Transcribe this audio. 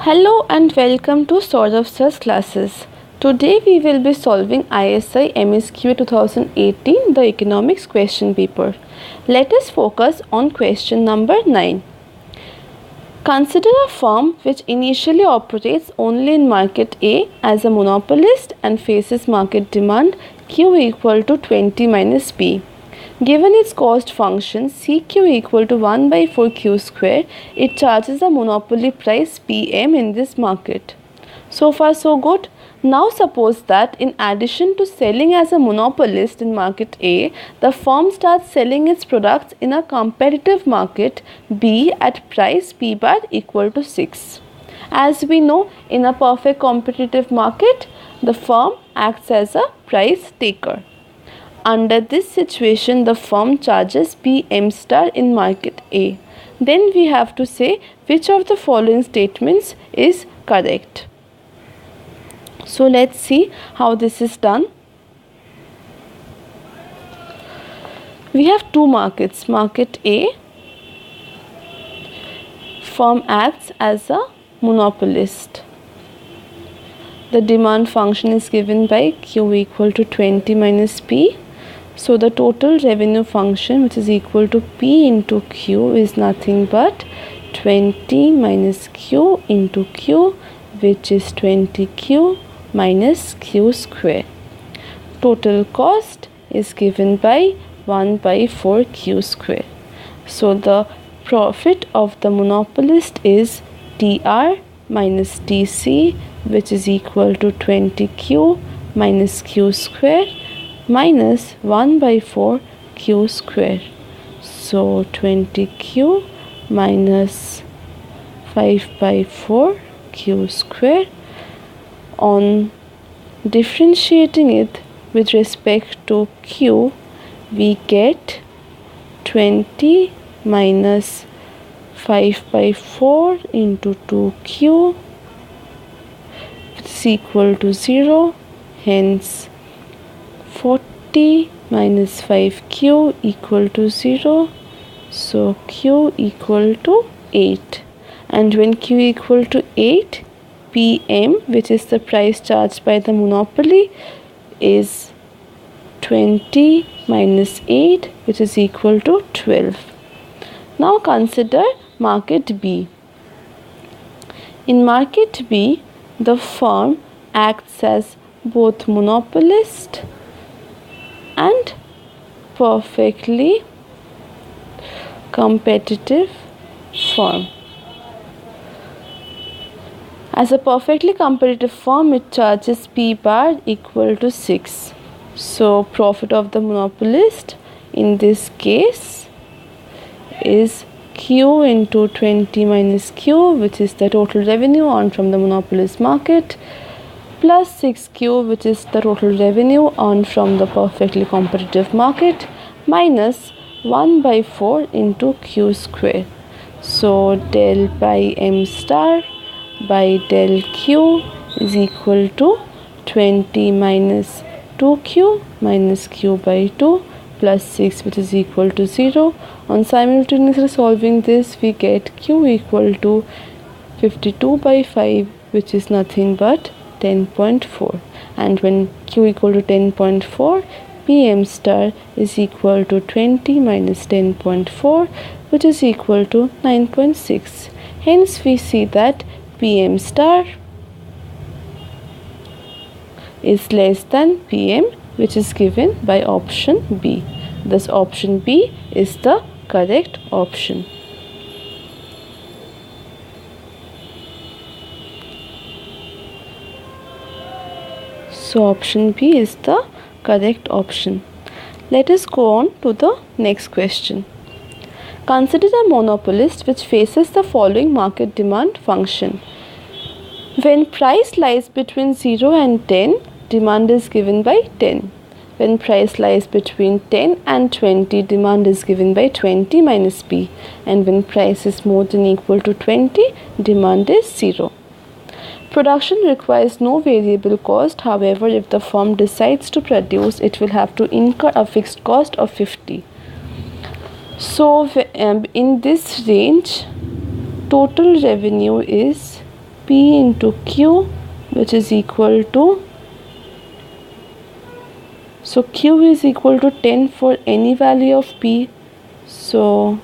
Hello and welcome to Saurav Sir's classes. Today we will be solving ISI Msqe 2018, the economics question paper. Let us focus on question number 9. Consider a firm which initially operates only in market A as a monopolist and faces market demand Q equal to 20 minus P. Given its cost function CQ equal to 1 by 4 Q square, it charges a monopoly price PM in this market. So far so good. Now suppose that in addition to selling as a monopolist in market A, the firm starts selling its products in a competitive market B at price P bar equal to 6. As we know, in a perfect competitive market, the firm acts as a price taker. Under this situation, the firm charges PM star in market A. Then we have to say which of the following statements is correct. So let's see how this is done. We have two markets. Market A, firm acts as a monopolist. The demand function is given by Q equal to 20 minus P. So the total revenue function, which is equal to P into Q, is nothing but 20 minus Q into Q, which is 20Q minus Q square. Total cost is given by 1 by 4 Q square. So the profit of the monopolist is TR minus TC, which is equal to 20Q minus Q square minus 1 by 4 Q square. So 20Q minus 5 by 4 Q square. On differentiating it with respect to Q, we get 20 minus 5 by 4 into 2Q, which is equal to 0. Hence 40 minus 5Q equal to 0. So Q equal to 8. And when Q equal to 8, PM, which is the price charged by the monopoly, is 20 minus 8, which is equal to 12. Now consider market B. In market B, the firm acts as both monopolist and perfectly competitive firm. As a perfectly competitive firm, it charges P bar equal to 6. So profit of the monopolist in this case is Q into 20 minus Q, which is the total revenue earned from the monopolist market, plus 6Q, which is the total revenue earned from the perfectly competitive market, minus 1 by 4 into Q square. So del by M star by del Q is equal to 20 minus 2Q minus Q by 2 plus 6, which is equal to 0. On simultaneously solving this, we get Q equal to 52 by 5, which is nothing but 10.4. And when Q equal to 10.4, PM star is equal to 20 minus 10.4, which is equal to 9.6. Hence we see that PM star is less than PM, which is given by option B. Thus option B is the correct option. So option B is the correct option. Let us go on to the next question. Consider a monopolist which faces the following market demand function. When price lies between 0 and 10, demand is given by 10. When price lies between 10 and 20, demand is given by 20 minus P. And when price is more than equal to 20, demand is 0. Production requires no variable cost. However, if the firm decides to produce, it will have to incur a fixed cost of 50. So in this range, total revenue is P into Q, which is equal to, so Q is equal to 10 for any value of P. So